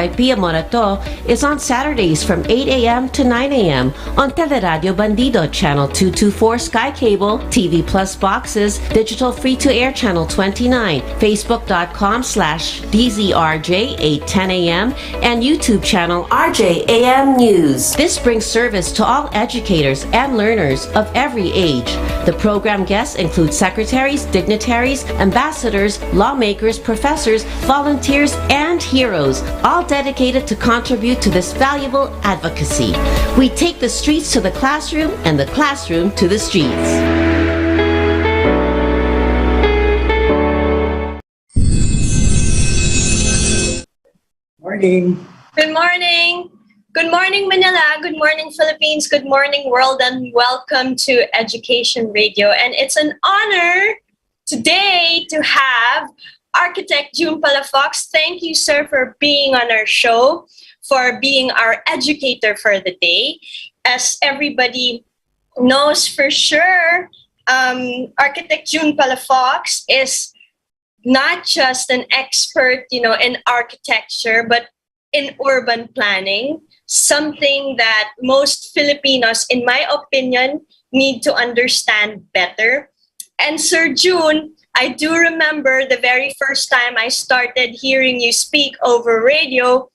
by Pia Morato is on Saturdays from 8 a.m. to 9 a.m. on Teleradio Bandido Channel 224 Sky Cable, TV Plus boxes, digital free-to-air Channel 29, Facebook.com/DZRJ 8:10 a.m. and YouTube channel RJAM News. This brings service to all educators and learners of every age. The program guests include secretaries, dignitaries, ambassadors, lawmakers, professors, volunteers, and heroes, all dedicated to contribute to this valuable advocacy. We take the streets to the classroom and the classroom to the streets. Morning. Good morning. Good morning, Manila. Good morning, Philippines. Good morning, world, and welcome to Education Radio. And it's an honor today to have Architect June Palafox. Thank you, sir, for being on our show, for being our educator for the day. As everybody knows for sure, Architect June Palafox is not just an expert, in architecture, but in urban planning, something that most Filipinos, in my opinion, need to understand better. And Sir June, I do remember the very first time I started hearing you speak over radio.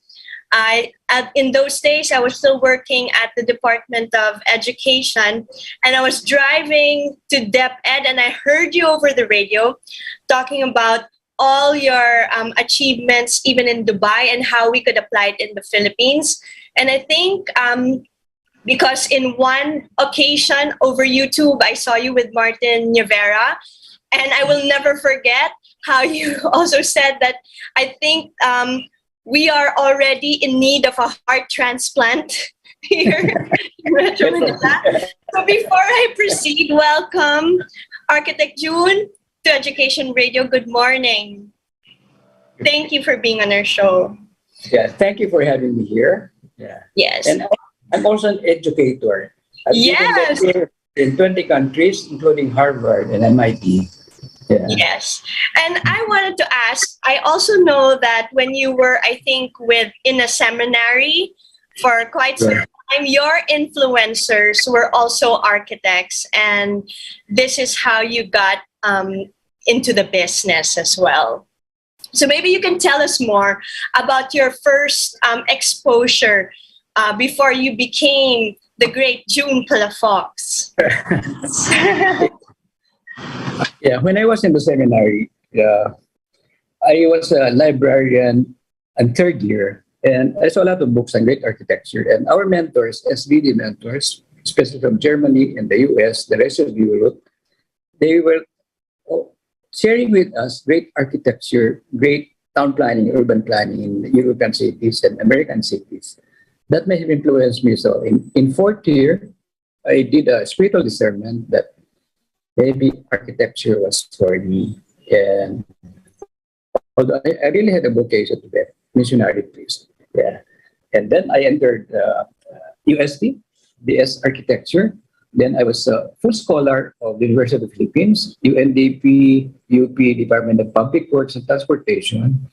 In those days, I was still working at the Department of Education, and I was driving to Dep Ed, and I heard you over the radio talking about all your achievements, even in Dubai, and how we could apply it in the Philippines. And I think because in one occasion over YouTube, I saw you with Martin Rivera, and I will never forget how you also said that I think we are already in need of a heart transplant here in Metro Manila. So before I proceed, welcome Architect June to Education Radio. Good morning. Thank you for being on our show. Yeah, thank you for having me here. Yeah. Yes. And I'm also an educator. I've Yes. been here in 20 countries, including Harvard and MIT. Yeah. Yes. And I wanted to ask, I also know that when you were, I think, in a seminary for quite some time, your influencers were also architects, and this is how you got into the business as well. So maybe you can tell us more about your first exposure before you became the great June Palafox. Yeah, when I was in the seminary, I was a librarian in third year, and I saw a lot of books on great architecture. And our mentors, SVD mentors, especially from Germany and the US, the rest of Europe, they were sharing with us great architecture, great town planning, urban planning in European cities and American cities. That may have influenced me. So in fourth year, I did a spiritual discernment that maybe architecture was for me. And although I really had a vocation to be a missionary priest. Yeah. And then I entered UST, BS Architecture. Then I was a full scholar of the University of the Philippines, UNDP, UP, Department of Public Works and Transportation.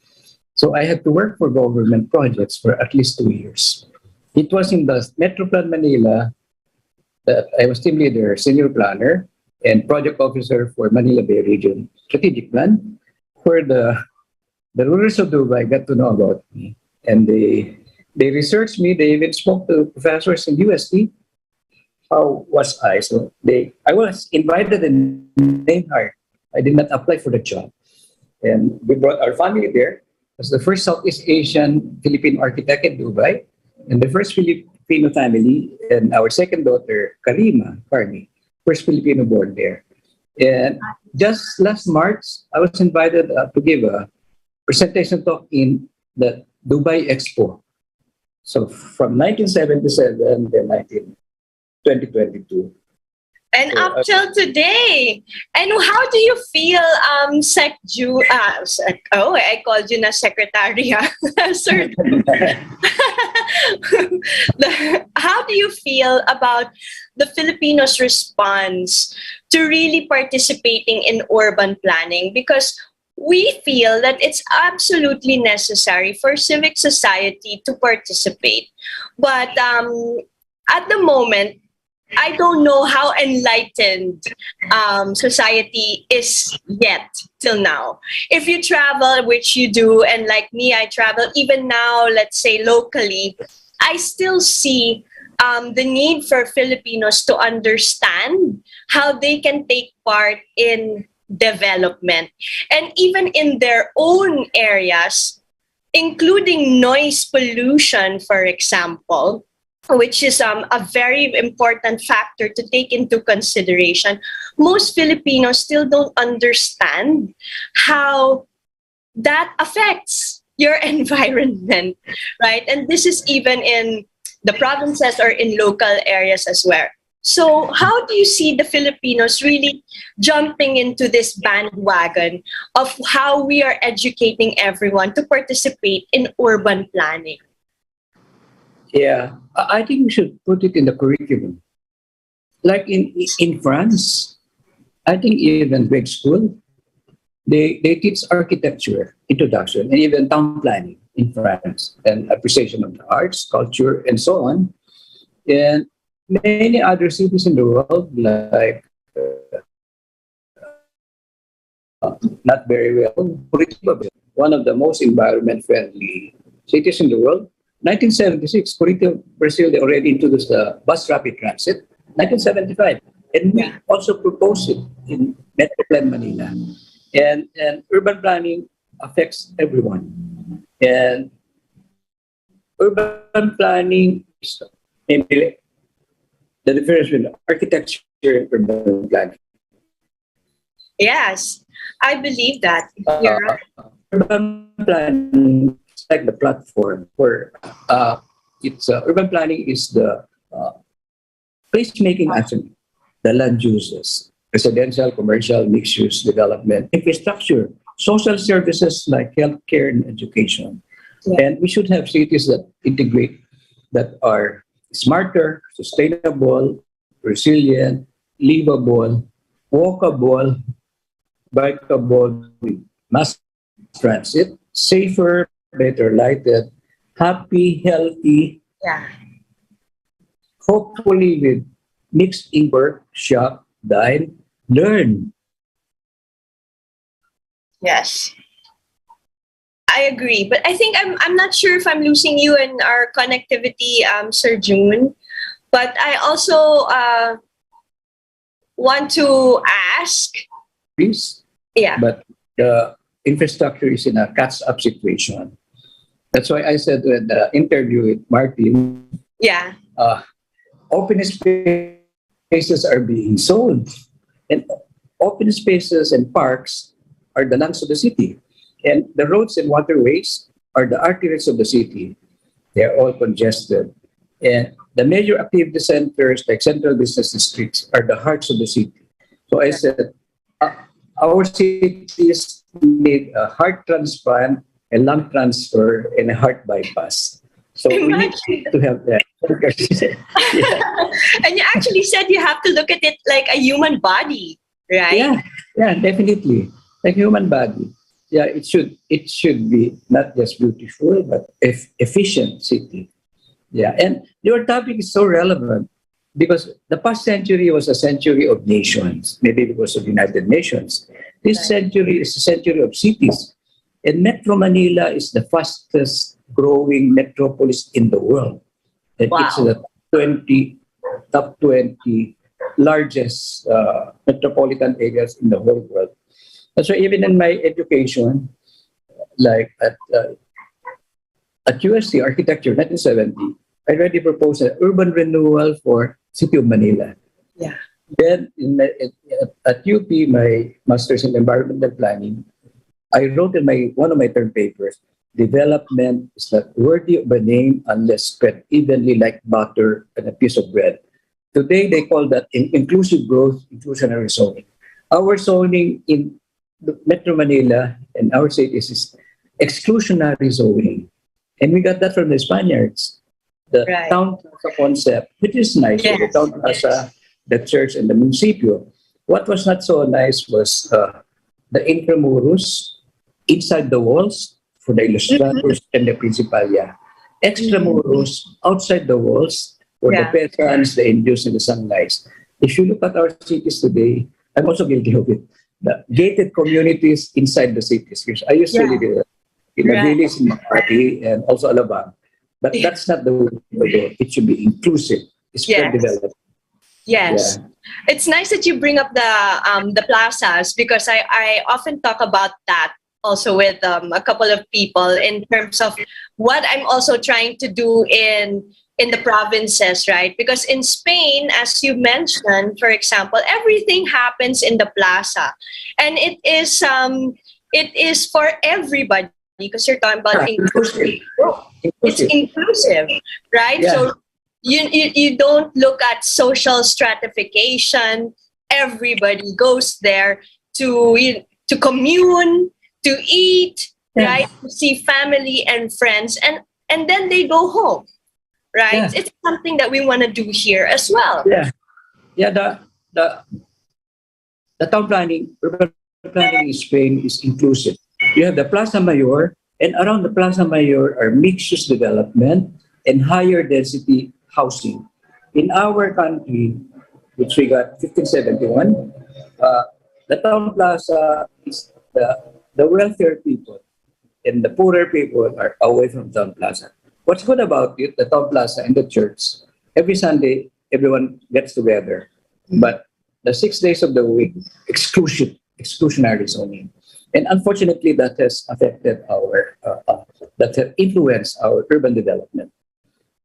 So I had to work for government projects for at least 2 years. It was in the Metro Plan Manila that I was team leader, senior planner, and project officer for Manila Bay Region Strategic Plan, where the rulers of Dubai got to know about me. And they researched me. They even spoke to professors in UST. How was I? So I was invited and named hired. I did not apply for the job. And we brought our family there. It was the first Southeast Asian Filipino architect in Dubai, and the first Filipino family, and our second daughter, Karima, first Filipino born there. And just last March, I was invited to give a presentation talk in the Dubai Expo. So from 1977 to 2022. And so, up till today. And how do you feel, I called you na secretary, sir. How do you feel about the Filipinos' response to really participating in urban planning? Because we feel that it's absolutely necessary for civic society to participate. But at the moment, I don't know how enlightened society is yet till now. If you travel, which you do, and like me, I travel even now, let's say locally, I still see the need for Filipinos to understand how they can take part in development. And even in their own areas, including noise pollution, for example, which is a very important factor to take into consideration. Most Filipinos still don't understand how that affects your environment, right? And this is even in the provinces or in local areas as well. So, how do you see the Filipinos really jumping into this bandwagon of how we are educating everyone to participate in urban planning? Yeah, I think we should put it in the curriculum. Like in France, I think even grade school, they teach architecture, introduction, and even town planning in France, and appreciation of the arts, culture, and so on. And many other cities in the world, like not very well, Curitiba, one of the most environment friendly cities in the world. 1976, Curitiba, Brazil, they already introduced the bus rapid transit. 1975, and we also proposed it in Metro Plan Manila. And urban planning affects everyone. And urban planning is maybe the difference between architecture and urban planning. Yes, I believe that. You're Uh, right. Urban planning is like the platform where it's urban planning is the place-making action, the land uses, residential, commercial, mixed-use development, infrastructure, social services like healthcare and education. Yeah. And we should have cities that integrate, that are smarter, sustainable, resilient, livable, walkable, bikeable, with mass transit, safer, better lighted, happy, healthy, Yeah. hopefully with mixed in work, shop, dine, learn. Yes. I agree, but I think I'm not sure if I'm losing you in our connectivity, Sir June. But I also want to ask. Please. Yeah. But the infrastructure is in a catch-up situation. That's why I said in the interview with Martin, Yeah. open spaces are being sold. And open spaces and parks are the lungs of the city. And the roads and waterways are the arteries of the city. They are all congested. And the major activity centers, like central business districts, are the hearts of the city. So I said, uh, our cities need a heart transplant, a lung transfer, and a heart bypass. So we need Imagine. to have that. Yeah. And you actually said you have to look at it like a human body, right? Yeah, yeah, definitely. Like human body. Yeah, it should be not just beautiful but efficient city. Yeah, and your topic is so relevant because the past century was a century of nations, maybe because of United Nations. This Right. century is a century of cities, and Metro Manila is the fastest growing metropolis in the world. And it's Wow. the 20 top 20 largest metropolitan areas in the whole world. And so even in my education, like at USC Architecture 1970, I already proposed an urban renewal for City of Manila. Yeah. Then at UP, my master's in environmental planning, I wrote in one of my term papers, development is not worthy of a name unless spread evenly like butter and a piece of bread. Today, they call that inclusive growth, inclusionary zoning. Our zoning in the Metro Manila and our cities is exclusionary zoning. And we got that from the Spaniards. The Right. town plaza concept, which is nice, Yes. the town plaza, the church, and the municipio. What was not so nice was the intramurus inside the walls for the illustrators and the principalia. Extramuros outside the walls for the Yeah. peasants, the Indios, and the sunlight. If you look at our cities today, I'm also guilty of it. The gated communities inside the cities. Because I used to Yeah. live in a Right. village in Makati and also Alabang. But Yeah. that's not the way to go. It should be inclusive, spread Yes. development. Yes. Yeah. It's nice that you bring up the plazas because I often talk about that also with a couple of people in terms of what I'm also trying to do in the provinces, right? Because in Spain, as you mentioned, for example, everything happens in the plaza, and it is for everybody because you're talking about Yeah, inclusive. it's Inclusive. inclusive, right? Yeah. So you don't look at social stratification. Everybody goes there to commune, to eat, Yeah. right? To see family and friends, and then they go home, right? Yeah. It's something that we want to do here as well. Yeah. Yeah. The the town planning, urban planning in Spain is inclusive. You have the Plaza Mayor, and around the Plaza Mayor are mixed-use development and higher density housing. In our country, which we got 1571, the town plaza is the wealthier people and the poorer people are away from town plaza. What's good about it, the town plaza and the church, every Sunday, everyone gets together. But the 6 days of the week, exclusionary zoning. And unfortunately, that has affected that has influenced our urban development.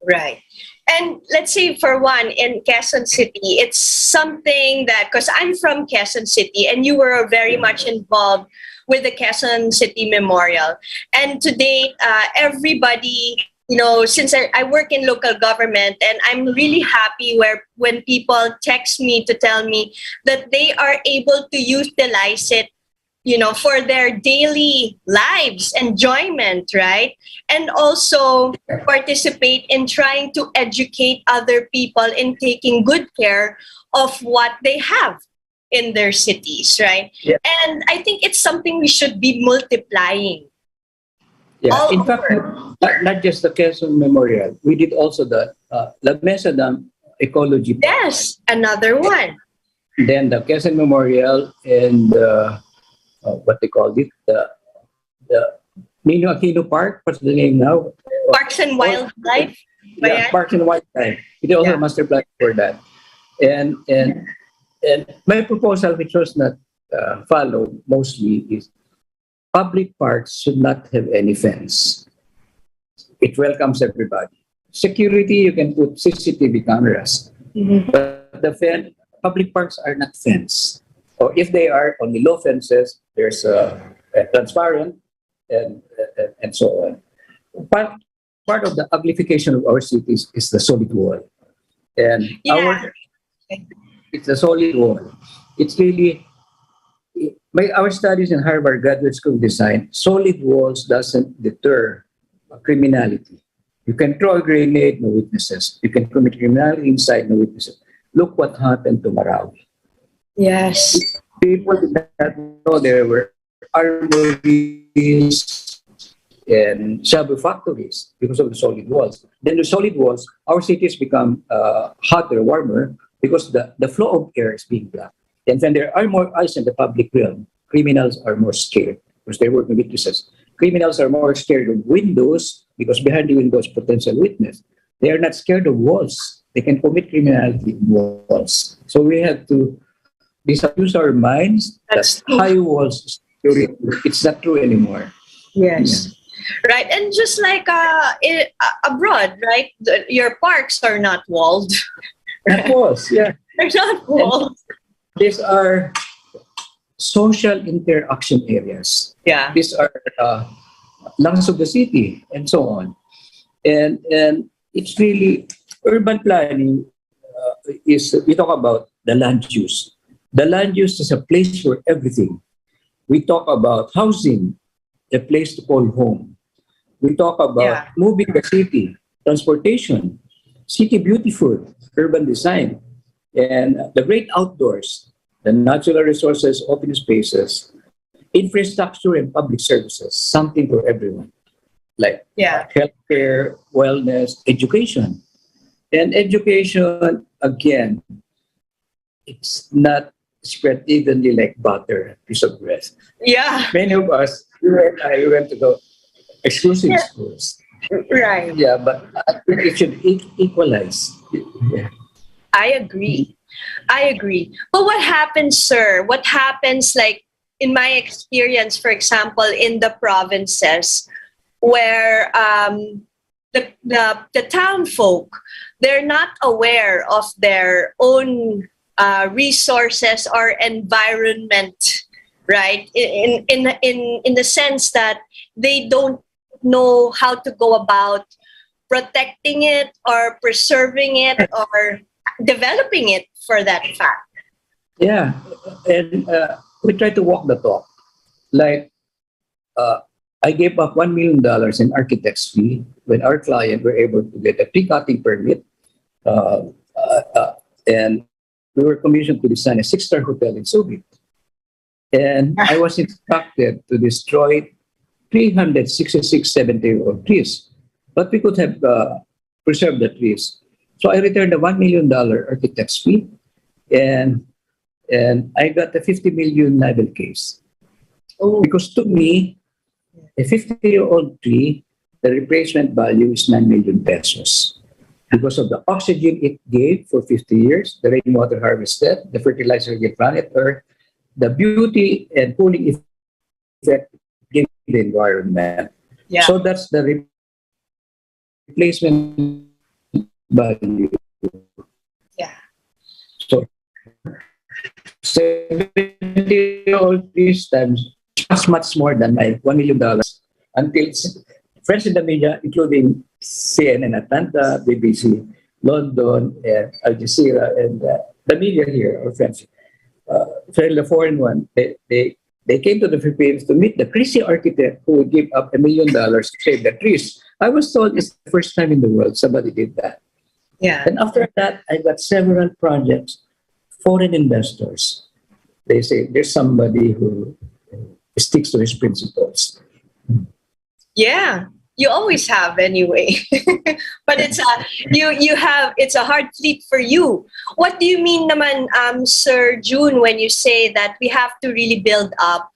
Right. And let's say for one in Quezon City, it's something that because I'm from Quezon City and you were very much involved with the Quezon City Memorial. And today, everybody, since I work in local government and I'm really happy when people text me to tell me that they are able to utilize it for their daily lives, enjoyment, right? And also participate in trying to educate other people in taking good care of what they have in their cities, right? Yeah. And I think it's something we should be multiplying. Yeah, All in fact, over. not just the Quezon Memorial, we did also the La Mesa Dam Ecology Park. Yes, another one. Then the Quezon Memorial and what they call it, the Nino Aquino Park. What's the name now? Parks and Wildlife. Yeah, Parks and Wildlife. We also Yeah. have master plan for that. And my proposal, which was not followed mostly, is public parks should not have any fence. It welcomes everybody. Security, you can put CCTV cameras, Mhm. but public parks are not fenced. Or if they are only low fences, there's a transparent and so on. Part of the uglification of our cities is the solid wall. And Yeah. it's a solid wall. It's really, by our studies in Harvard Graduate School of Design, solid walls doesn't deter criminality. You can throw a grenade, no witnesses. You can commit criminality inside, no witnesses. Look what happened to Marawi. Yes. People did not know there were armories and shabu factories because of the solid walls. Then the solid walls, our cities become hotter, warmer because the flow of air is being blocked. And when there are more eyes in the public realm, criminals are more scared because they work with witnesses. Criminals are more scared of windows because behind the windows, potential witness. They are not scared of walls. They can commit criminality in walls. So we have to disabuse our minds That's that true. high walls is security. It's not true anymore. Yes. Right. And just like abroad, right? Your parks are not walled. Not walls, yeah. They're not walled. These are social interaction areas. Yeah. These are lungs of the city and so on. And it's really urban planning is we talk about the land use. The land use is a place for everything. We talk about housing, a place to call home. We talk about Yeah. moving the city, transportation, city beautiful, urban design, and the great outdoors, the natural resources, open spaces. infrastructure and public services, something for everyone, like Yeah. healthcare, wellness, education. And education, again, it's not spread evenly like butter, piece of bread. Yeah. Many of us, we went to the exclusive Yeah. schools. Right. Yeah, but I think it should equalize. Yeah. I agree. I agree. But what happens, sir? What happens, like, in my experience, for example, in the provinces where the town folk, they're not aware of their own resources or environment, right? In the sense that they don't know how to go about protecting it or preserving it or developing it for that fact. Yeah, and we try to walk the talk. Like, uh, I gave up $1 million in architect's fee when our client were able to get a tree cutting permit, uh, uh, uh, and we were commissioned to design a six-star hotel in Subic. And I was instructed to destroy 366 70-year-old trees, but we could have preserved the trees. So I returned a $1 million architect's fee, and I got a 50 million libel case. Oh, Because to me, a 50-year-old tree, the replacement value is 9 million pesos. Because of the oxygen it gave for 50 years, the rainwater harvested, the fertilizer it gave planet Earth, the beauty and cooling effect it gave the environment. yeah. So that's the replacement value. Yeah. So 70-year-old trees times much more than my $1 million until friends in the media, including CNN Atlanta, BBC London, and Al Jazeera, and the media here, our friends, the foreign one, they came to the Philippines to meet the crazy architect who would give up $1 million to save the trees. I was told it's the first time in the world somebody did that. Yeah. And after that, I got several projects, foreign investors. They say there's somebody who sticks to his principles. Yeah. You always have anyway. But it's a hard fleet for you. What do you mean naman, Sir June, when you say that we have to really build up?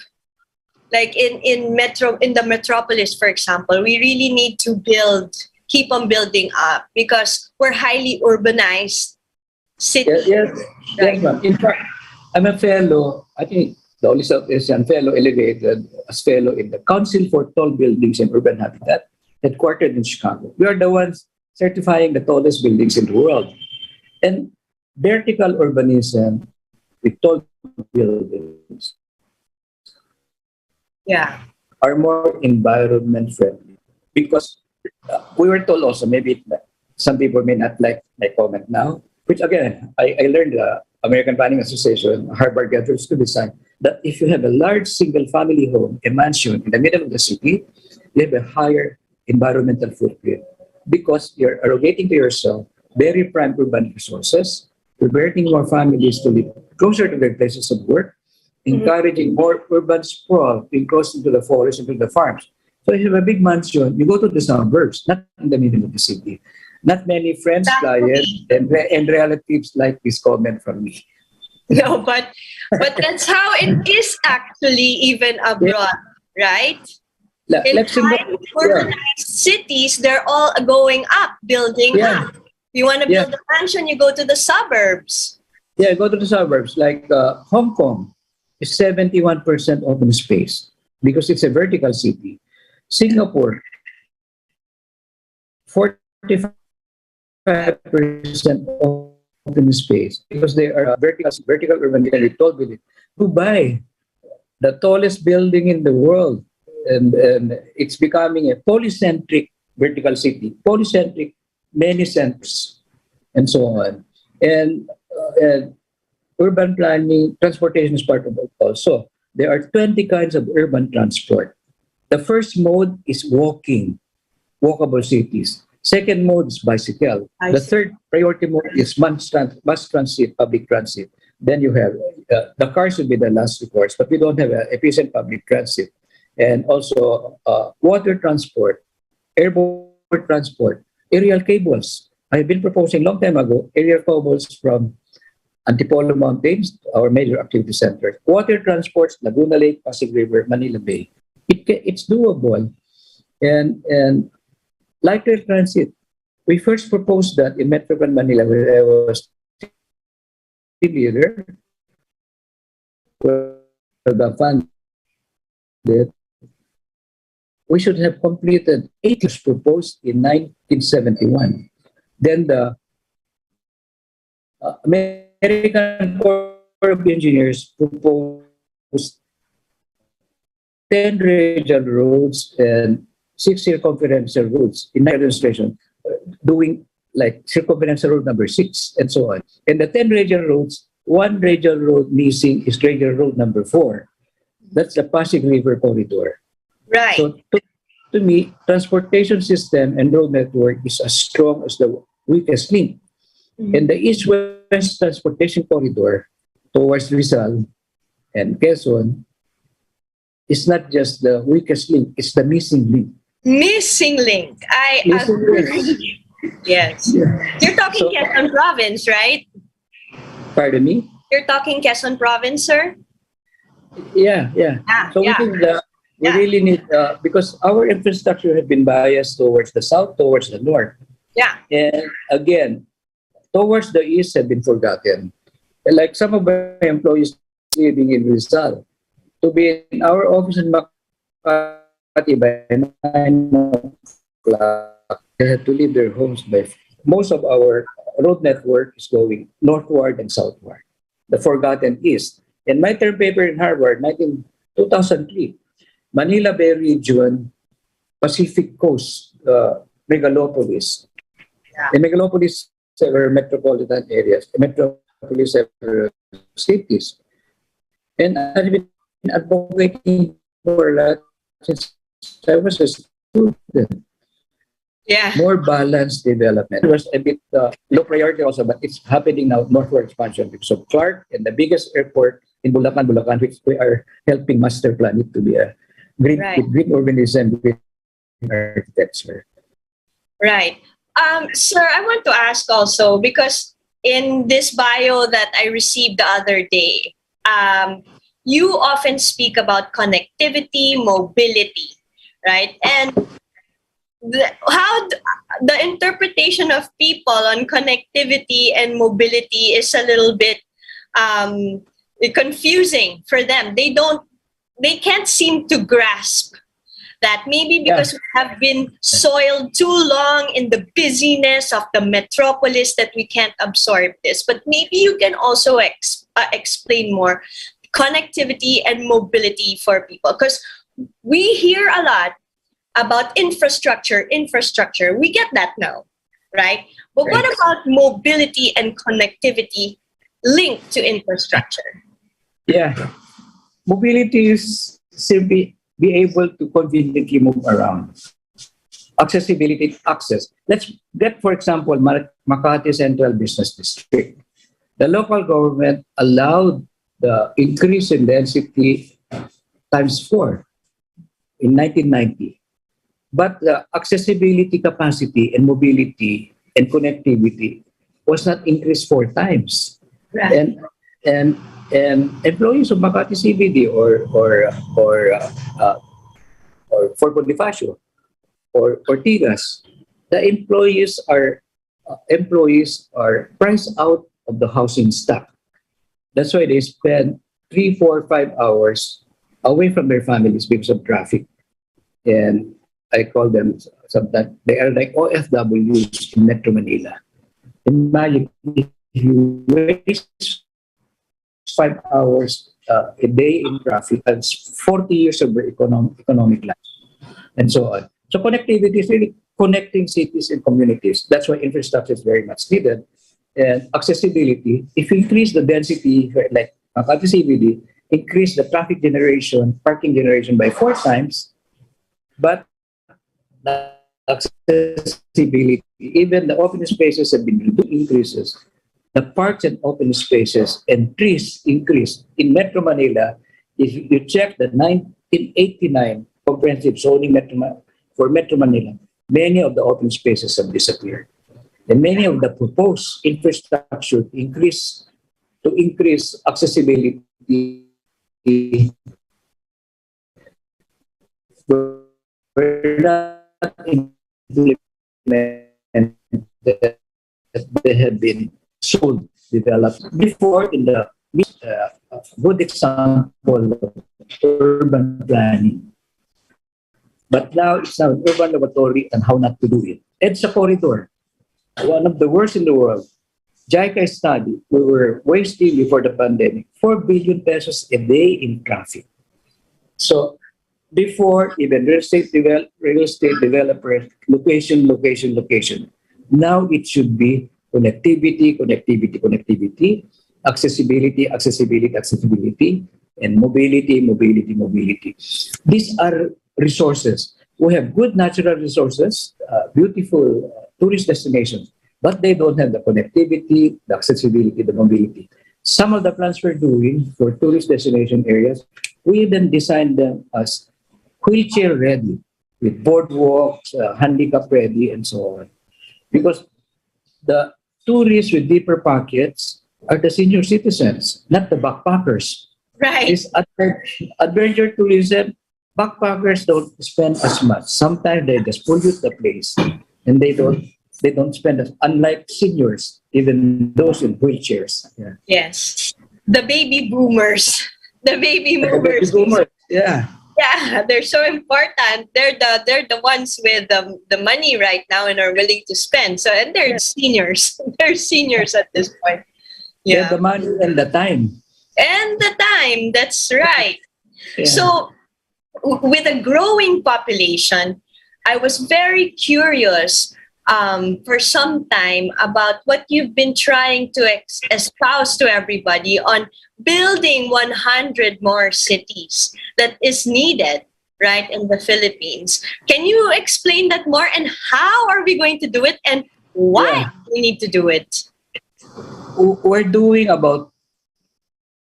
Like in the metropolis, for example, we really need to keep on building up because we're highly urbanized city. Yes, ma'am. In fact, I'm a fellow, I think the only South Asian fellow elevated as fellow in the Council for Tall Buildings and Urban Habitat, headquartered in Chicago. We are the ones certifying the tallest buildings in the world. And vertical urbanism with tall buildings Yeah. are more environment friendly because we were told also, maybe some people may not like my comment now, which again, I learned American Planning Association, Harvard Graduate School Design, that if you have a large single family home, a mansion in the middle of the city, you have a higher environmental footprint because you're allocating to yourself very prime urban resources, converting more families to live closer to their places of work, encouraging more urban sprawl, being close into the forest, into the farms. So if you have a big mansion, you go to the suburbs, not in the middle of the city. Not many friends, clients, and relatives like this comment from me. No, but that's how it is actually even abroad, right? In Let's think high urbanized cities, they're all going up, building up. You want to build a mansion, you go to the suburbs. Yeah, go to the suburbs. Like Hong Kong is 71% open space because it's a vertical city. Singapore, 45% open space because they are vertical urban with tall building. Dubai, the tallest building in the world, and it's becoming a polycentric vertical city, polycentric, many centers, and so on. And urban planning, transportation is part of it also. There are 20 kinds of urban transport. The first mode is walkable cities. Second mode is bicycle. The third priority mode is bus transit, public transit. Then you have the cars would be the last recourse, but we don't have efficient public transit, and also water transport, airport transport, aerial cables. I've been proposing long time ago aerial cables from Antipolo Mountains, our major activity center, water transports, Laguna Lake, Pasig River, Manila Bay. It's doable, and light rail transit. We first proposed that in Metropolitan Manila, where I was team leader, where the fund that we should have completed 8 years proposed in 1971. Then the American Corps of Engineers proposed 10 radial roads and 6 circumferential roads in my administration, doing like circumferential road number 6 and so on. And the 10 radial roads, one radial road missing is radial road number 4. That's the Pasig River corridor. Right. So to me, transportation system and road network is as strong as the weakest link. And the east-west transportation corridor towards Rizal and Quezon is not just the weakest link, it's the missing link. Missing link. I Missing link. agree. Yes. Yeah. You're talking So- Quezon Province, right? Pardon me? You're talking Quezon Province, sir? Yeah. So yeah. we think that we Yeah. really need, because our infrastructure has been biased towards the south, towards the north. Yeah. And again, towards the east have been forgotten. And like some of my employees living in Rizal, to be in our office in Makati by 9 o'clock, they had to leave their homes by. Most of our road network is going northward and southward, the forgotten east. In my term paper in Harvard, 2003, Manila Bay region, Pacific Coast, Megalopolis. Yeah. In Megalopolis, several metropolitan areas, metropolis, several cities. And I've been advocating for that since I was a student. Yeah. More balanced development. It was a bit low priority also, but it's happening now, northward expansion because of Clark and the biggest airport in Bulacan, which we are helping master plan it to be a green, Right. with green urbanism, green architecture. Right. Sir, I want to ask also, because in this bio that I received the other day, you often speak about connectivity, mobility, right? And the interpretation of people on connectivity and mobility is a little bit confusing for them. They can't seem to grasp that, maybe because we have been soiled too long in the busyness of the metropolis that we can't absorb this. But maybe you can also explain more connectivity and mobility for people, because we hear a lot about infrastructure. We get that now, right? But what about mobility and connectivity linked to infrastructure? Yeah. Mobility is simply be able to conveniently move around. Accessibility, access. Let's get, for example, Makati Central Business District. The local government allowed the increase in density times 4 in 1990. But the accessibility capacity and mobility and connectivity was not increased 4 times. Right. And employees of Makati CBD or Fort Bonifacio or Ortigas, the employees are priced out of the housing stock. That's why they spend 3, 4, 5 hours away from their families because of traffic. And I call them sometimes, they are like OFWs in Metro Manila. Imagine if you waste 5 hours a day in traffic, that's 40 years of economic life, and so on. So connectivity is really connecting cities and communities. That's why infrastructure is very much needed. And accessibility, if you increase the density, like Makati CBD, increase the traffic generation, parking generation by 4 times, but the accessibility, even the open spaces have been increases. the parks and open spaces and trees increased. In Metro Manila, if you check the 1989 comprehensive zoning for Metro Manila, many of the open spaces have disappeared. And many of the proposed infrastructure to increase accessibility were not implemented. They have been sold, developed before in the good example of urban planning. But now it's now an urban laboratory on how not to do it. EDSA corridor, one of the worst in the world. JICA study, we were wasting before the pandemic 4 billion pesos a day in traffic. So before even real estate developers, location. Now it should be connectivity, accessibility, and mobility. These are resources. We have good natural resources, beautiful tourist destinations, but they don't have the connectivity, the accessibility, the mobility. Some of the plans we're doing for tourist destination areas, we even designed them as wheelchair ready, with boardwalks, handicap ready, and so on. Because the tourists with deeper pockets are the senior citizens, not the backpackers. Right. This adventure tourism, backpackers don't spend as much. Sometimes they just pollute the place, and they don't spend as, unlike seniors, even those in wheelchairs. Yeah. Yes. The baby boomers. The baby boomers. Yeah. Yeah, they're so important. They're the ones with the money right now and are willing to spend. So, and they're seniors. They're seniors at this point. They have Yeah. the money and the time. And the time, that's right. Yeah. So, with a growing population, I was very curious for some time about what you've been trying to espouse to everybody on building 100 more cities that is needed, right, in the Philippines. Can you explain that more, and how are we going to do it, and why we need to do it? We're doing about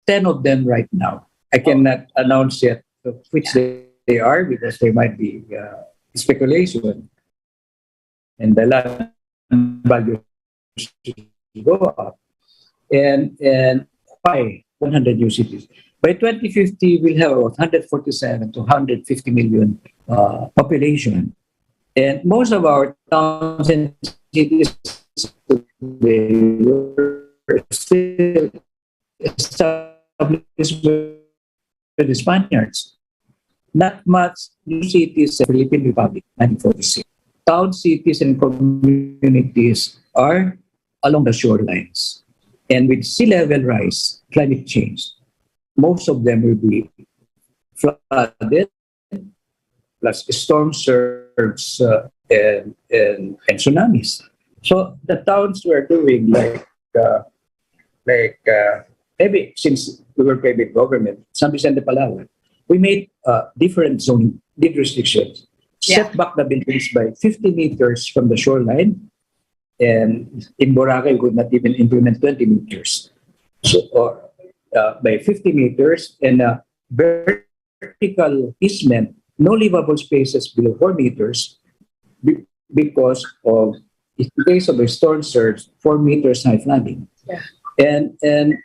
10 of them right now. I cannot announce yet which they are because there might be speculation, and the land value should go up. And why 100 new cities? By 2050, we'll have about 147 to 150 million population. And most of our towns and cities today were still established with the Spaniards. Not much new cities in the Philippine Republic, 1946. Town, cities, and communities are along the shorelines. And with sea level rise, climate change, most of them will be flooded, plus storm surge and tsunamis. So the towns were doing maybe since we were private government, San Vicente, Palawan, we made different zoning, did restrictions, set back the buildings by 50 meters from the shoreline, and in Boracay, we could not even implement 20 meters. So, by 50 meters, and vertical easement, no livable spaces below 4 meters because of, in case of a storm surge, 4 meters high flooding. Yeah. And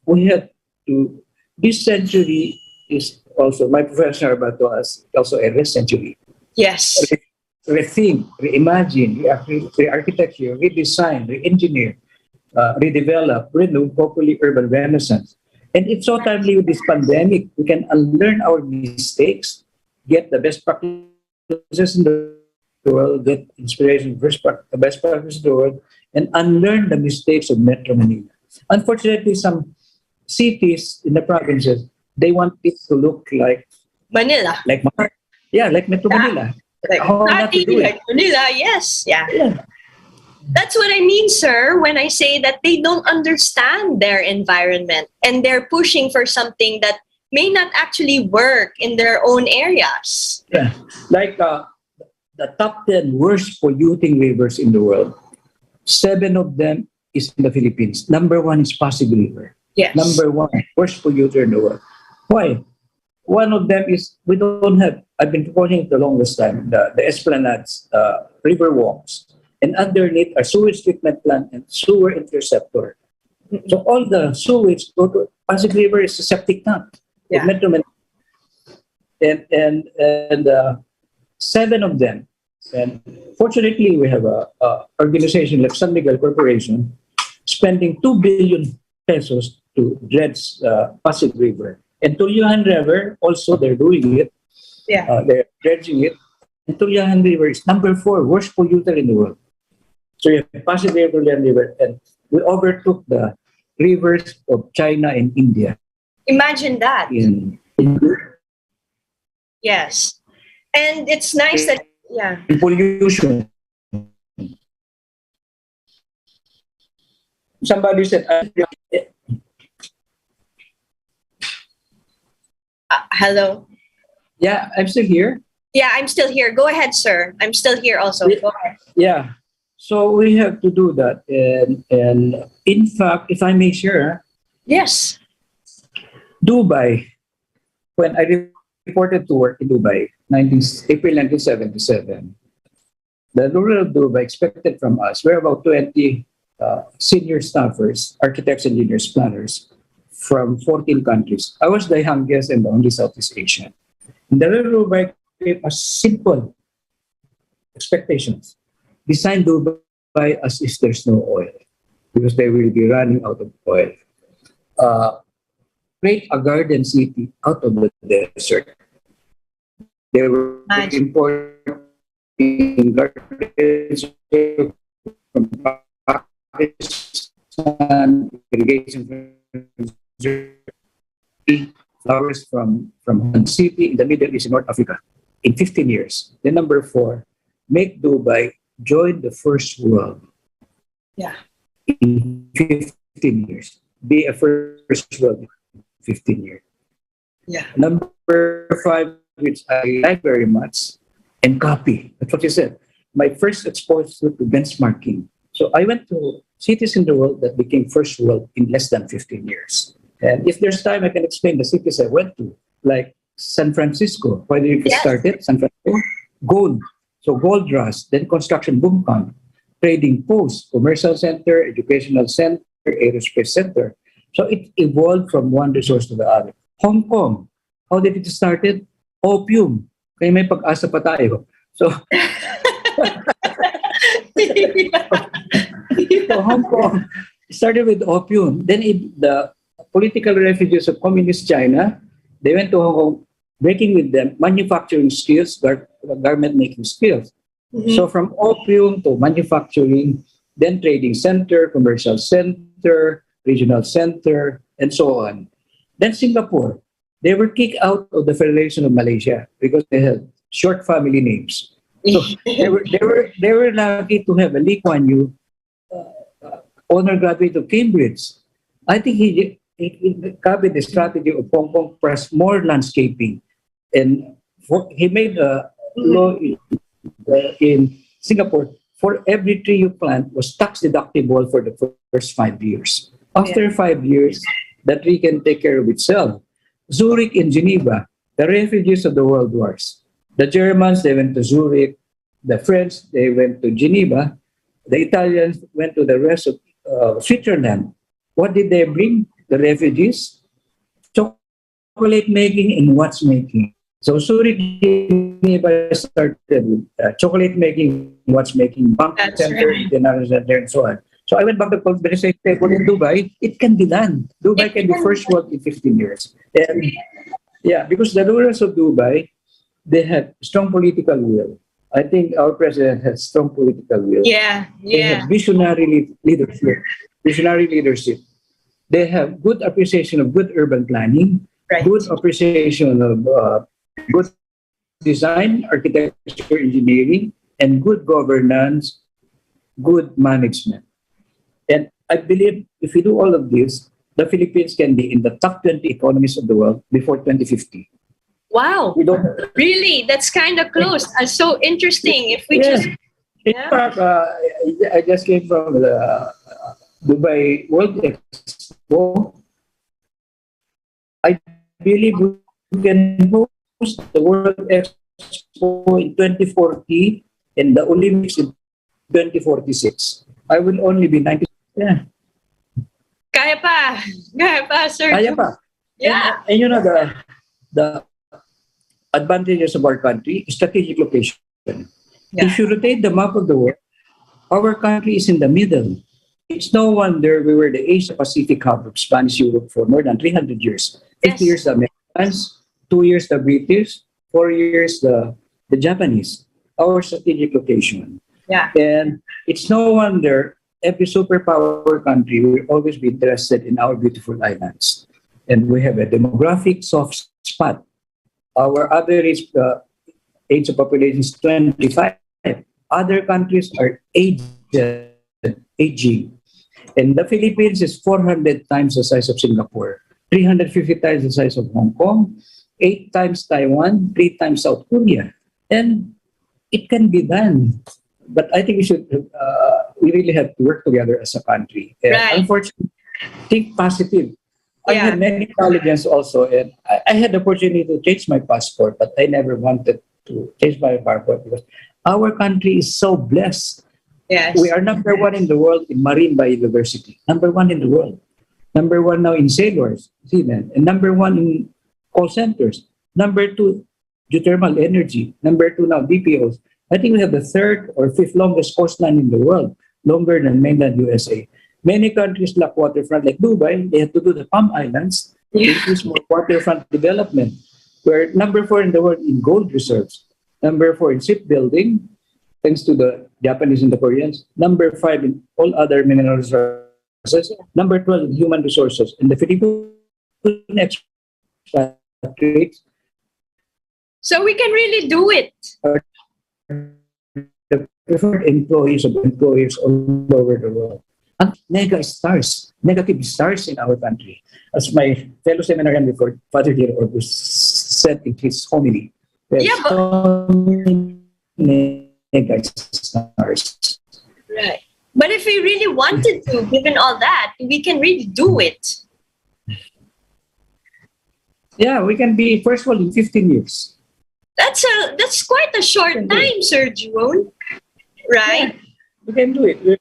we had to, this century is also, my professor about to us, also a rest century. Yes. Rethink, reimagine, re-architecture, redesign, re-engineer, redevelop, renew, hopefully urban renaissance. And it's so timely with this pandemic. We can unlearn our mistakes, get the best practices in the world, get inspiration, the best practices in the world, and unlearn the mistakes of Metro Manila. Unfortunately, some cities in the provinces, they want it to look like Manila. like Metro Manila. Like, not even like Manila, yes. Yeah. That's what I mean, sir, when I say that they don't understand their environment and they're pushing for something that may not actually work in their own areas. Yeah. Like the top 10 worst polluting rivers in the world, 7 of them is in the Philippines. Number one is Pasig River. Yes. Number one, worst polluter in the world. Why? One of them is we don't have, I've been calling it the longest time, the esplanades, river walks. And underneath are sewage treatment plant and sewer interceptor. So all the sewage go to Pasig River is a septic tank. Yeah. And seven of them. And fortunately, we have a organization like San Miguel Corporation spending 2 billion pesos to dredge Pasig River. And Tulyahan River, also, they're doing it. Yeah. They're dredging it. And Tulyahan River is number 4 worst polluter in the world. So you have Pasig River, Tulyahan River, and we overtook the rivers of China and India. Imagine that. In Yes. And it's nice that, yeah. pollution. Somebody said, Hello. yeah, I'm still here. Yeah, I'm still here. Go ahead, sir. I'm still here also. Go ahead. Yeah. So we have to do that. And in fact, if I may share, Yes. Dubai, when I reported to work in Dubai, April 1977, the rural of Dubai expected from us, we're about 20 senior staffers, architects, engineers, planners from 14 countries. I was the youngest and the only Southeast Asian. And the rural Dubai gave us simple expectations. Design Dubai as if there's no oil, because they will be running out of oil. Create a garden city out of the desert. They were Nice. importing gardens from Pakistan, irrigation from Turkey, flowers from one city in the Middle East, in North Africa, in 15 years. Then number 4, make Dubai join the first world. Yeah. In 15 years. Be a first world in 15 years. Yeah. Number 5, which I like very much, and copy. That's what you said. My first exposure to benchmarking. So I went to cities in the world that became first world in less than 15 years. And if there's time, I can explain the cities I went to, like San Francisco. Why did it Yes. start it? San Francisco, gold. So gold rush, then construction boom come, trading post, commercial center, educational center, aerospace center. So it evolved from one resource to the other. Hong Kong, how did it started? Opium. Kaya may pag-asa pa tayo. So, so Hong Kong started with opium. Then the political refugees of communist China, they went to Hong Kong, breaking with them manufacturing skills, garment making skills. Mhm. So from opium to manufacturing, then trading center, commercial center, regional center, and so on. Then Singapore, they were kicked out of the Federation of Malaysia because they had short family names. So they were lucky to have a Lee Kuan Yew, honor graduate of Cambridge. I think he copied the strategy of Hong Kong press more landscaping, and he made a law in Singapore. For every tree you plant was tax deductible for the first 5 years. After 5 years, the tree can take care of itself. Zurich and Geneva, the refugees of the world wars. The Germans, they went to Zurich. The French, they went to Geneva. The Italians went to the rest of Switzerland. What did they bring? The refugees? Chocolate making and watchmaking. So Zurich, Geneva started with chocolate making, watchmaking, bank That's center, right. dinner center, and so on. So I went back to the conversation table in Dubai. It can be done. Dubai can be first world in 15 years. And yeah, because the rulers of Dubai, they had strong political will. I think our president has strong political will. Yeah. They Yeah. have visionary leadership. Visionary leadership. They have good appreciation of good urban planning, Right. good appreciation of good design, architecture, engineering, and good governance, good management. And I believe if we do all of this, the Philippines can be in the top 20 economies of the world before 2050. Wow. We don't. Really? That's kind of close. So interesting. If we Yeah. just In fact, I just came from Dubai World Expo, I believe we can host the World Expo in 2040 and the Olympics in 2046. I will only be 96. Yeah, Kaya pa. Kaya pa, Sir kaya June. pa. Yeah. And you know the advantages of our country, strategic location. If Yeah. you rotate the map of the world, our country is in the middle. It's no wonder we were the Asia Pacific hub of Spanish Europe for more than 300 years. 50 Yes. years the Americans, 2 years the British, 4 years the Japanese. Our strategic location. Yeah. And it's no wonder every superpower country will always be interested in our beautiful islands. And we have a demographic soft spot. Our average age of population is 25. Other countries are aging. And the Philippines is 400 times the size of Singapore, 350 times the size of Hong Kong, 8 times Taiwan, 3 times South Korea. And it can be done. But I think we really have to work together as a country. And Right. unfortunately, think positive. I Yeah. had many challenges also, and I had the opportunity to change my passport, but I never wanted to change my passport because our country is so blessed. Yes. We are number one in the world in marine biodiversity, number one in the world, number one now in sailors, seamen, and number one in call centers, number two, geothermal energy, number two now BPOs. I think we have the third or fifth longest coastline in the world, longer than mainland USA. Many countries lack waterfront, like Dubai. They have to do the Palm Islands to Yeah. increase more waterfront development. We're number four in the world in gold reserves, number four in shipbuilding, thanks to the Japanese and the Koreans, number five in all other mineral resources, number 12 in human resources. And the Philippine expatriates So we can really do it. are the preferred employees of employers all over the world. And mega stars, negative stars in our country. As my fellow seminarian before, Father Dear August said in his homily, there's Yeah, but so many mega stars. right. But if we really wanted to, given all that, we can really do it. Yeah, we can be first of all in 15 years. That's quite a short We can do it. time, Sir June. Right? We can do it.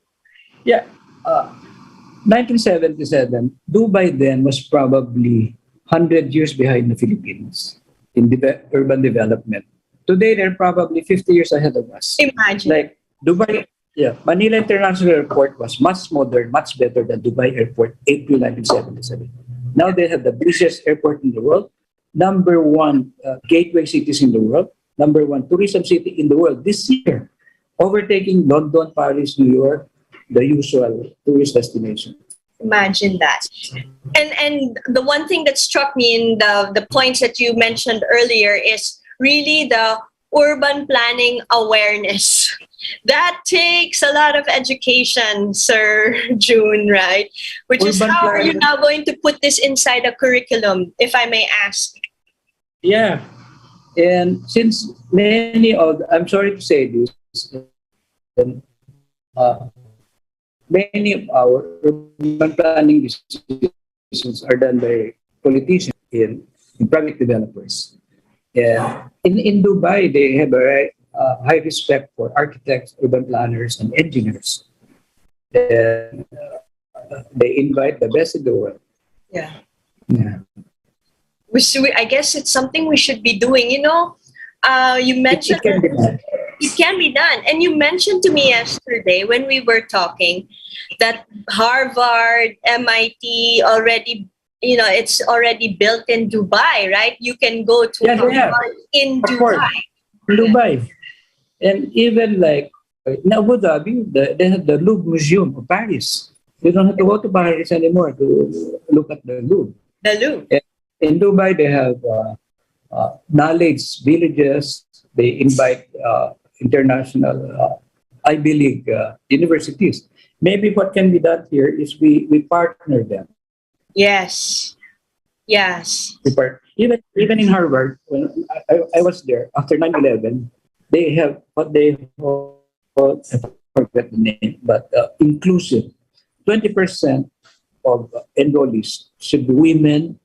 Yeah. 1977, Dubai then was probably 100 years behind the Philippines in urban development. Today, they're probably 50 years ahead of us. Imagine. Like Dubai, yeah, Manila International Airport was much modern, much better than Dubai Airport, April 1977. Now they have the busiest airport in the world, number one gateway cities in the world, number one tourism city in the world this year, overtaking London, Paris, New York, the usual tourist destination. Imagine that. And the one thing that struck me in the points that you mentioned earlier is really the urban planning awareness. That takes a lot of education, Sir June, right? Which is Urban how are you planning. now going to put this inside a curriculum, if I may ask? Yeah, and since many of, I'm sorry to say this, and, uh, many of our urban planning decisions are done by politicians in private developers. Yeah. In Dubai, they have a high respect for architects, urban planners, and engineers. And, they invite the best in the world. Yeah. Yeah. I guess it's something we should be doing. You know, you mentioned It can be done. it can be done. And you mentioned to me yesterday when we were talking that Harvard, MIT already, you know, it's already built in Dubai, right? You can go to Yeah, they have. Harvard in Of course. Dubai. Dubai. And even like in Abu Dhabi, they have the Louvre Museum of Paris. You don't have to go to Paris anymore to look at the Louvre. The Louvre. And in Dubai, they have knowledge villages. They invite international Ivy League universities. Maybe what can be done here is we partner them. Yes. Yes. Even in Harvard, when I was there after 9/11, they have what they call, I forget the name, but inclusive 20% of enrollees should be women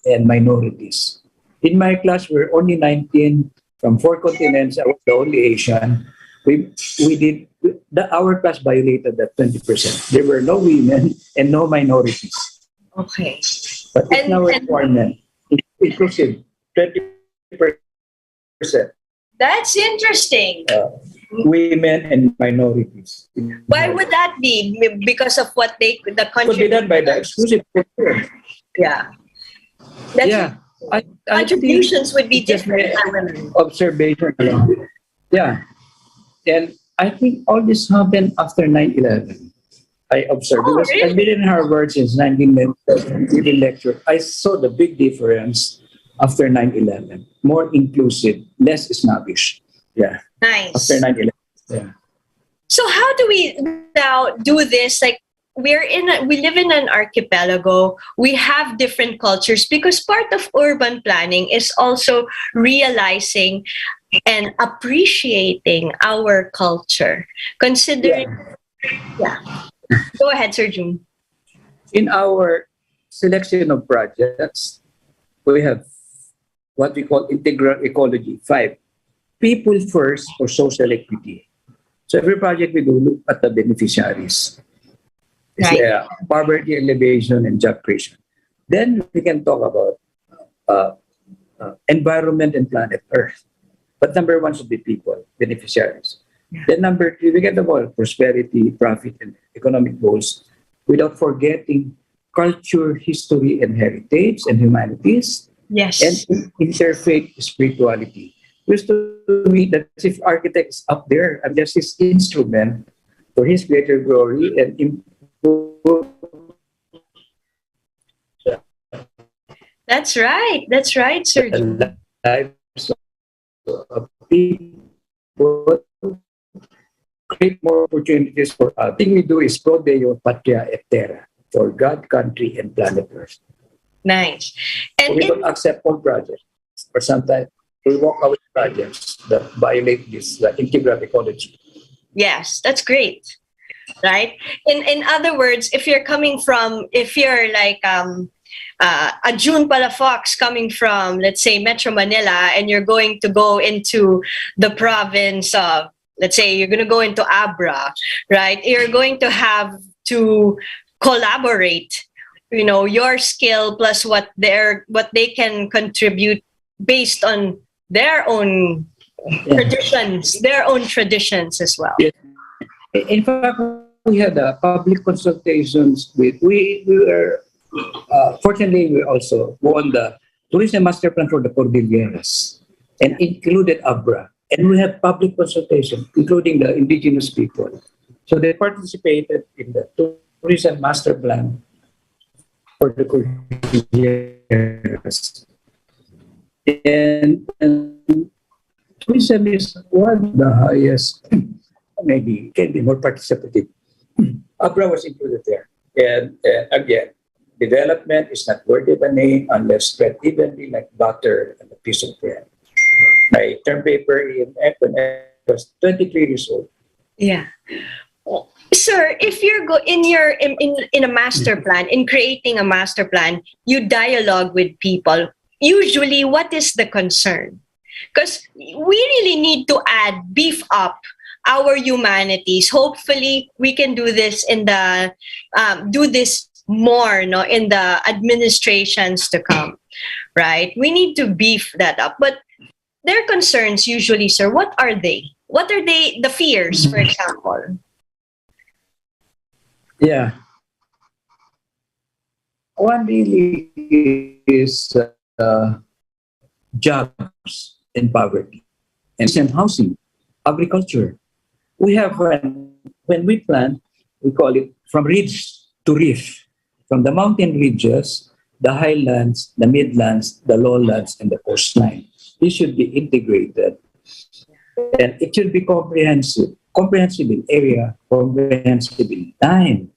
and minorities. In my class, we're only 19 from 4 continents. I was the only Asian. Our class violated that 20%. There were no women and no minorities. Okay. But it's now a requirement. Inclusive 20%. That's interesting. Women and minorities. Why would that be? Because of what the country Could be done by the exclusive culture. Yeah. That's Yeah. I contributions would be just different. my observation alone. Yeah. And I think all this happened after 9/11. I observed Oh, because really? I've been in Harvard since 1997, giving lecture. I saw the big difference after 9/11. More inclusive, less snobbish. Yeah. Nice. After 9/11. Yeah. So how do we now do this? Like we live in an archipelago. We have different cultures because part of urban planning is also realizing and appreciating our culture. Considering, yeah. Go ahead, Sir June. In our selection of projects, we have what we call integral ecology. 5, people first for social equity. So every project we do, look at the beneficiaries. Right. Poverty alleviation and job creation. Then we can talk about environment and planet Earth. But number 1 should be people, beneficiaries. Yeah. Then number 3, we get about prosperity, profit, and economic goals without forgetting culture, history, and heritage, and humanities, Yes. and interfaith spirituality. Used to me that if architects up there, I'm just his instrument for his greater glory and improve. That's right. That's right, Sir June. The lives of people, create more opportunities for us. The thing we do is pro Deo Patria et Terra, for God, country, and planet Earth. Nice. So And we don't accept all projects, or sometimes we walk away projects that violate this integral ecology. yes, that's great. Right? In other words, if you're like a June Palafox coming from, let's say, Metro Manila, and you're going to go into the province of, let's say, you're going to go into Abra, right? You're going to have to collaborate, your skill plus what they can contribute based on their own traditions as well. Yes. In fact, we had public consultations we were fortunately we also won the tourism master plan for the Cordilleras and included Abra, and we had public consultation including the indigenous people, so they participated in the tourism master plan for the Cordilleras. And tourism is one of the highest, maybe can be more participative. Abra was included there. And again, development is not worthy of a name unless spread evenly like butter and a piece of bread. My term paper in Econ was 23 years old. Yeah. Sir, if you're in a master plan, in creating a master plan, you dialogue with people. Usually, what is the concern? Because we really need to beef up our humanities. Hopefully, we can do this do this more, no, in the administrations to come, right? We need to beef that up. But their concerns usually, sir, what are they? What are the fears, for example? Yeah. One really is jobs and poverty, and housing, agriculture. We have when we plant, we call it from ridge to reef, from the mountain ridges, the highlands, the midlands, the lowlands, and the coastline. This should be integrated, and it should be comprehensive in area, comprehensive in time,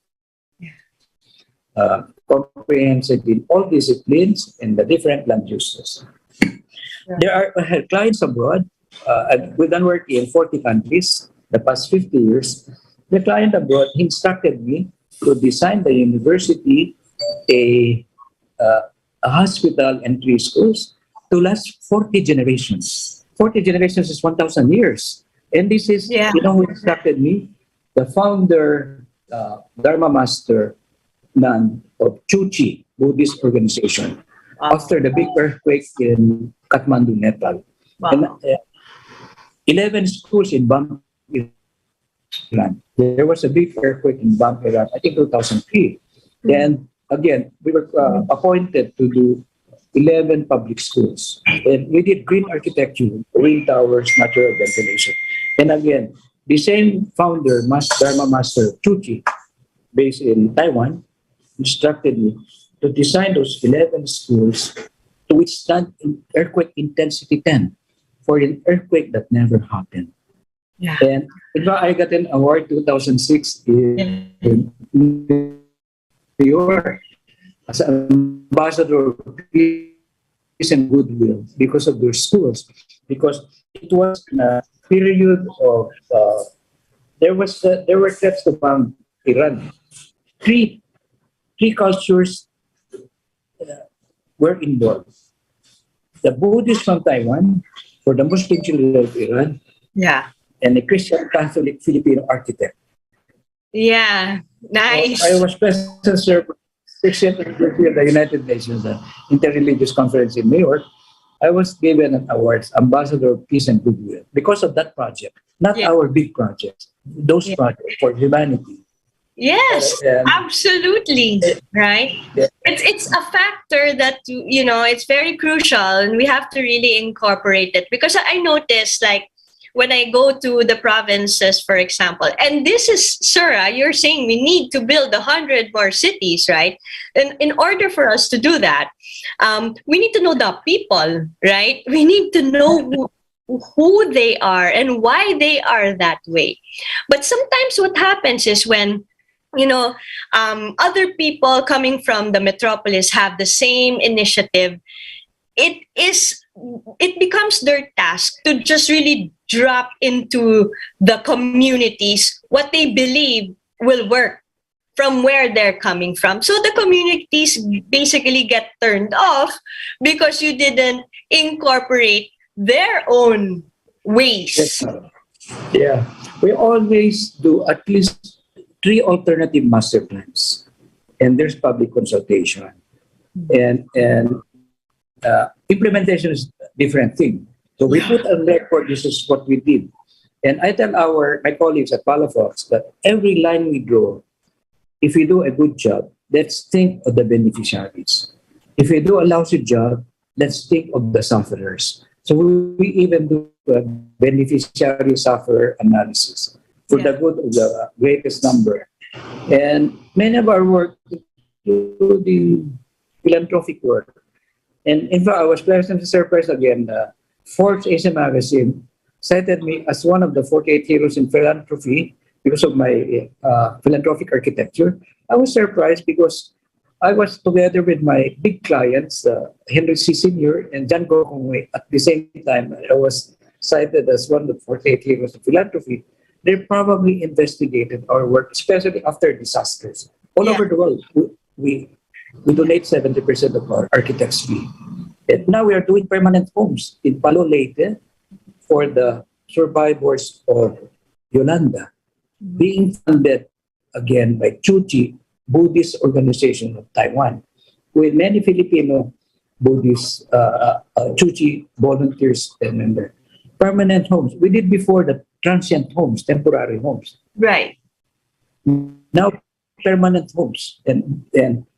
comprehensive in all disciplines and the different land uses. There are clients abroad. We've done work in 40 countries the past 50 years. The client abroad instructed me to design the university, a, uh, a hospital, and three schools to last 40 generations. 40 generations is 1,000 years. And this is, Yeah. who instructed me? The founder, Dharma Master Nun of Chuchi Buddhist organization Wow. after the big earthquake in Kathmandu, Nepal. And Wow. 11 schools in Bam, Iran. There was a big earthquake in Bam, Iran, I think 2003. And again, we were appointed to do 11 public schools. And we did green architecture, wind towers, natural ventilation. And again, the same founder, Dharma Master Chuchi, based in Taiwan, instructed me to design those 11 schools to withstand earthquake intensity 10 for an earthquake that never happened. Yeah. And I got an award 2006 in New York as ambassador of peace and goodwill because of their schools. Because it was a period of there were threats to bomb Iran. Three cultures were involved. The Buddhists from Taiwan, for the Muslim children of Iran, Yeah. and a Christian Catholic Filipino architect. Yeah. Nice. I was present, sir, for 60th anniversary of the United Nations Interreligious Conference in New York. I was given an award, Ambassador of Peace and Goodwill, because of that project, not Yeah. our big projects, those Yeah. projects for humanity. Yes, And- absolutely. Right? Yeah. It's a factor that it's very crucial, and we have to really incorporate it, because I noticed, like, when I go to the provinces, for example, and this is, Sura, you're saying we need to build 100 more cities, right? And in order for us to do that, we need to know the people, right? We need to know who they are and why they are that way. But sometimes what happens is when other people coming from the metropolis have the same initiative, it becomes their task to just really drop into the communities what they believe will work from where they're coming from. So the communities basically get turned off because you didn't incorporate their own ways. Yes, yeah, we always do at least 3 alternative master plans, and there's public consultation, and implementation is a different thing. So we put on record this is what we did, and I tell my colleagues at Palafox that every line we draw, if we do a good job, let's think of the beneficiaries. If we do a lousy job, let's think of the sufferers. So we even do a beneficiary sufferer analysis for the good of the greatest number. And many of our work, including philanthropic work. And in fact, I was pleasantly surprised again. Forbes Asia magazine cited me as one of the 48 heroes in philanthropy because of my philanthropic architecture. I was surprised because I was together with my big clients, Henry C. Sr. and John Gokongwei. At the same time, I was cited as one of the 48 heroes of philanthropy. They probably investigated our work, especially after disasters. All over the world, we donate 70% of our architect's fee. And now we are doing permanent homes in Palo Leyte for the survivors of Yolanda, being funded again by Chuchi, Buddhist organization of Taiwan, with many Filipino Buddhist Chuchi volunteers and members. Permanent homes. We did before the transient homes, temporary homes. Right. Now permanent homes and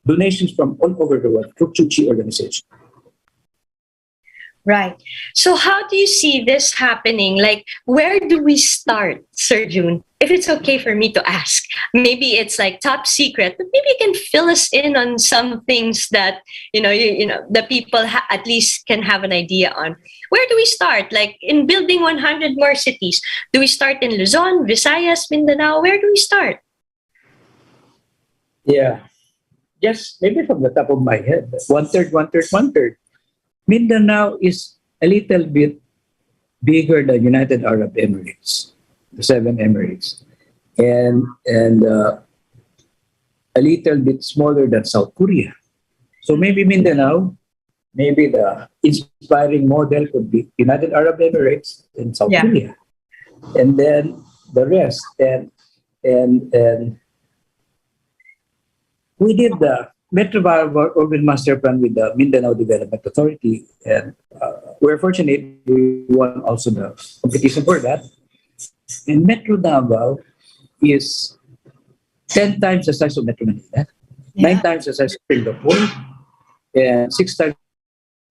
donations from all over the world through Chuchi organization. Right. So how do you see this happening? Like, where do we start, Sir June? If it's okay for me to ask, maybe it's like top secret, but maybe you can fill us in on some things that the people at least can have an idea on. Where do we start? Like in building 100 more cities, do we start in Luzon, Visayas, Mindanao? Where do we start? Yeah, just maybe from the top of my head, one third, one third, one third. Mindanao is a little bit bigger than United Arab Emirates, the 7 Emirates, and a little bit smaller than South Korea. So maybe Mindanao, maybe the inspiring model could be United Arab Emirates and South Yeah. Korea, and then the rest. And we did the Metro Urban Master Plan with the Mindanao Development Authority, and we're fortunate we won also the competition for that. And Metro Davao is 10 times the size of Metro Manila, Yeah. 9 times the size of Singapore, and 6 times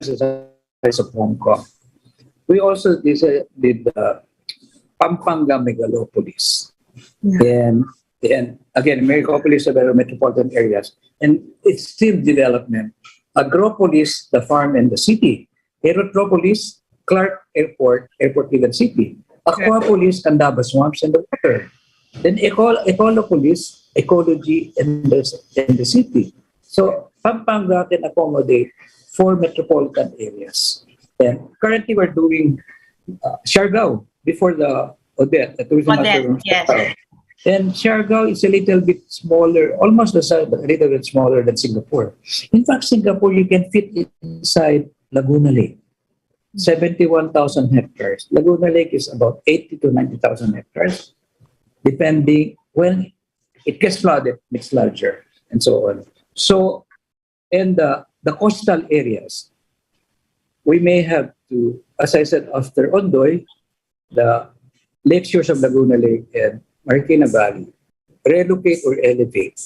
the size of Hong Kong. We also did the Pampanga megalopolis. Yeah. And again, megalopolis are the metropolitan areas. And it's still development. Agropolis, the farm and the city. Aerotropolis, Clark Airport, Airport Ligan City. Aquapolis, Candaba Swamps and the water. Then Ecolopolis, ecology and the city. So Pampanga can accommodate 4 metropolitan areas. And currently we're doing Siargao before the Odette, the tourism Odette, master. yes. And Siargao is a little bit smaller, almost the size, but a little bit smaller than Singapore. In fact, Singapore, you can fit inside Laguna Lake, 71,000 hectares. Laguna Lake is about 80 to 90,000 hectares, depending when it gets flooded, it's larger, and so on. So, in the coastal areas, we may have to, as I said, after Ondoy, the lake shores of Laguna Lake and Marikina Valley, relocate or elevate.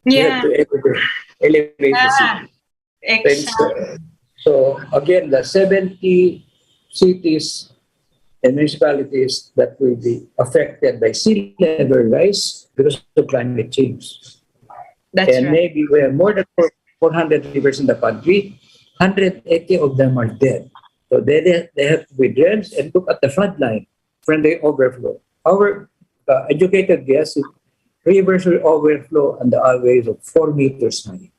We Yeah. have to elevate the city. Exactly. So again, the 70 cities and municipalities that will be affected by sea level rise because of climate change. That's And right. maybe we have more than 400 rivers in the country, 180 of them are dead. So they have to be dredged and look at the flood line when they overflow. Our educated guess is rivers will overflow on the always of 4 meters high.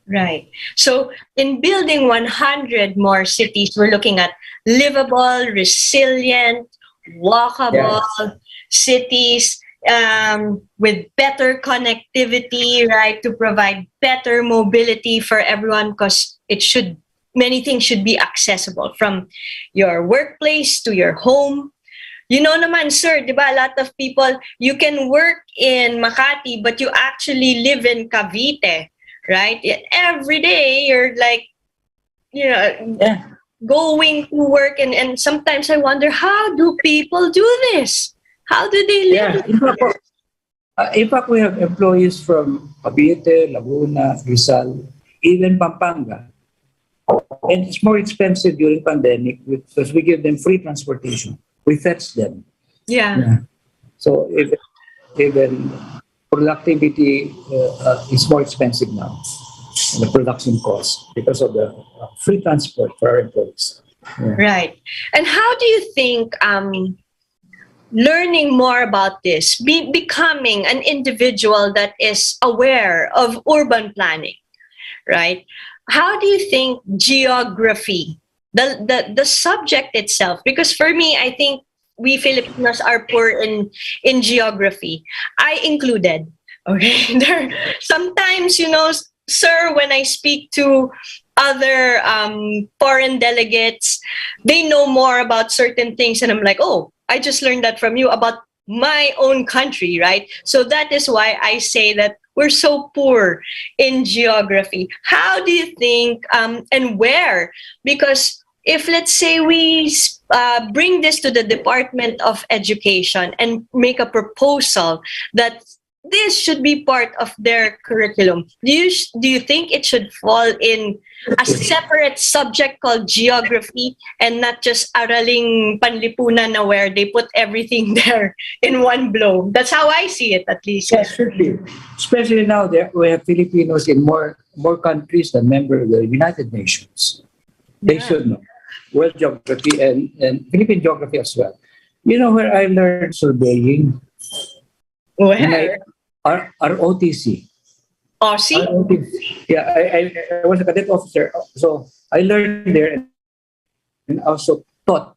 Right. So in building 100 more cities, we're looking at livable, resilient, walkable cities with better connectivity, right, to provide better mobility for everyone because many things should be accessible from your workplace to your home. You know naman, sir, di ba, a lot of people, you can work in Makati, but you actually live in Cavite, right? Every day, you're like, going to work. And sometimes I wonder, how do people do this? How do they live? In fact, we have employees from Cavite, Laguna, Rizal, even Pampanga. And it's more expensive during pandemic because we give them free transportation. We fetch them. Yeah. So even productivity is more expensive now, the production cost because of the free transport for our employees. Yeah. Right. And how do you think learning more about this, becoming an individual that is aware of urban planning, right? How do you think geography, the subject itself, because for me, I think we Filipinos are poor in geography. I included. Okay. Sometimes, sir, when I speak to other foreign delegates, they know more about certain things. And I'm like, oh, I just learned that from you about my own country, right? So that is why I say that we're so poor in geography. How do you think and where? Because if, let's say, we bring this to the Department of Education and make a proposal that this should be part of their curriculum, do you think it should fall in a separate subject called geography and not just araling panlipunan na where they put everything there in one blow? That's how I see it, at least. Yes, certainly. Especially now that we have Filipinos in more countries than members of the United Nations. They should know world geography and Philippine geography as well. You know where I learned surveying? Where? ROTC. Oh, see? ROTC. Yeah, I was a cadet officer, so I learned there and also taught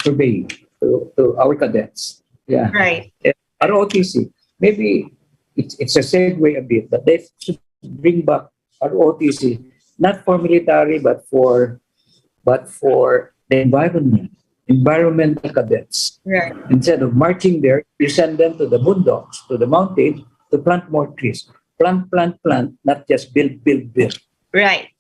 surveying to our cadets. Yeah. Right. ROTC. Maybe it's a segue a bit, but they should bring back ROTC, not for military, but for the environment, environmental cadets. Right. Instead of marching there, you send them to the boondocks, to the mountains, to plant more trees. Plant, plant, plant, not just build, build, build. Right.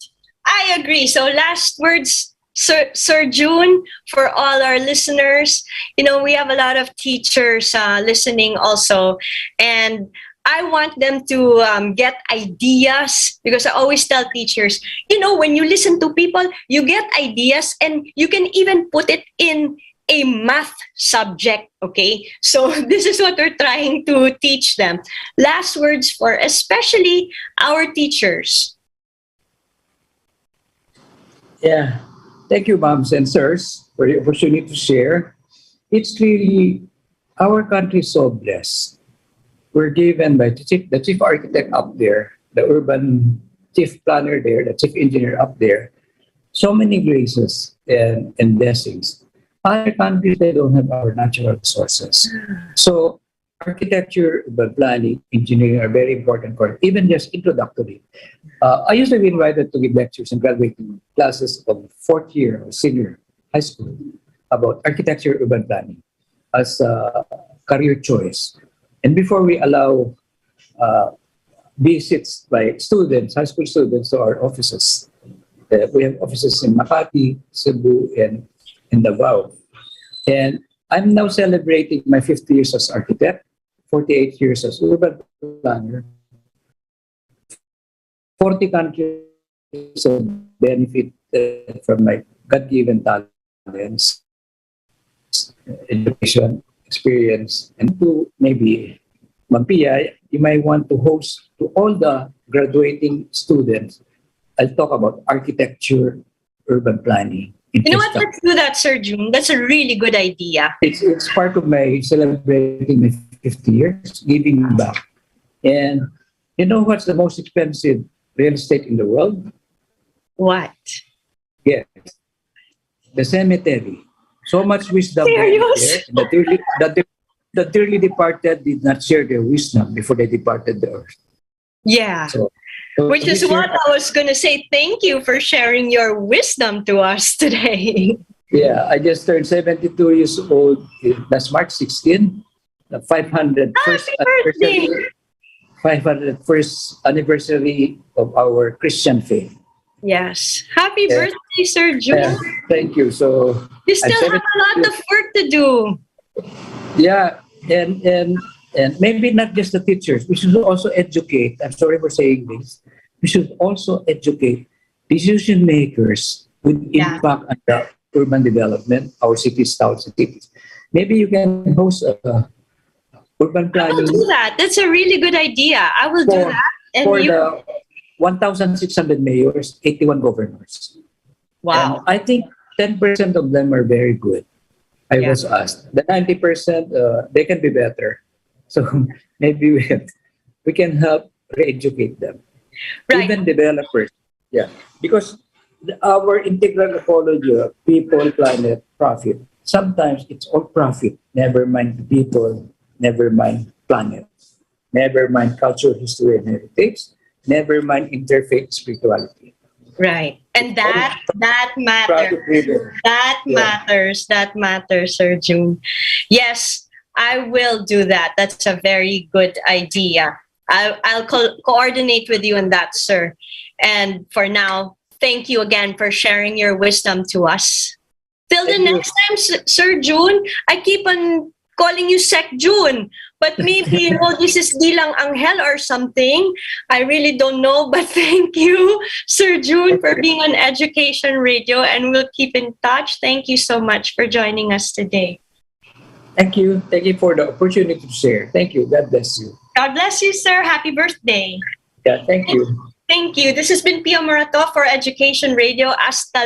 I agree. So last words, Sir June, for all our listeners. You know, we have a lot of teachers listening also. And I want them to get ideas, because I always tell teachers, you know, when you listen to people, you get ideas and you can even put it in a math subject. Okay. So this is what we're trying to teach them. Last words for especially our teachers. Yeah. Thank you, moms and sirs, for the opportunity to share. It's really, our country is so blessed. We're given by the chief architect up there, the urban chief planner there, the chief engineer up there, so many graces and blessings. Other countries, they don't have our natural resources. So architecture, urban planning, engineering are very important for even just introductory. I used to be invited to give lectures in graduating classes of fourth year or senior high school about architecture, urban planning as a career choice. And before we allow visits by students, high school students, to our offices, we have offices in Makati, Cebu, and in Davao. And I'm now celebrating my 50 years as architect, 48 years as urban planner. 40 countries have benefited from my God-given talents, education, experience, and to maybe Mampia, you might want to host to all the graduating students. I'll talk about architecture, urban planning. You know what? Let's do that, Sir June. That's a really good idea. It's part of my celebrating my 50 years, giving back. And you know what's the most expensive real estate in the world? What? Yes, the cemetery. So much wisdom Serious? there. The dearly departed did not share their wisdom before they departed the earth. Yeah. So Which is what I was going to say. Thank you for sharing your wisdom to us today. Yeah, I just turned 72 years old last March 16. The 500 first anniversary, 500 first anniversary of our Christian faith. Yes. Happy birthday, Sir June. Thank you. So You still have a lot of work to do. yeah, and maybe not just the teachers. We should also educate. I'm sorry for saying this. We should also educate decision makers with impact on the urban development, our cities, towns, and cities. Maybe you can host a urban planning. I will do that. That's a really good idea. I will do that. And for the 1,600 mayors, 81 governors. Wow. And I think 10% of them are very good. I was asked. The 90%, they can be better. So maybe we can help re-educate them. Right. Even developers. Yeah. Because our integral ecology of people, planet, profit, sometimes it's all profit. Never mind the people, never mind planet, never mind culture, history, and heritage, never mind interfaith spirituality. Right. And that matters. That matters, Sir June. Yes, I will do that. That's a very good idea. I'll coordinate with you on that, sir. And for now, thank you again for sharing your wisdom to us. Till the next time, Sir June, I keep on calling you Sec June. But maybe, you know, this is Dilang Angel or something. I really don't know. But thank you, Sir June, for being on Education Radio. And we'll keep in touch. Thank you so much for joining us today. Thank you. Thank you for the opportunity to share. Thank you. God bless you. God bless you, sir. Happy birthday. Yeah, thank you. Thank you. This has been Pia Morato for Education Radio. Hasta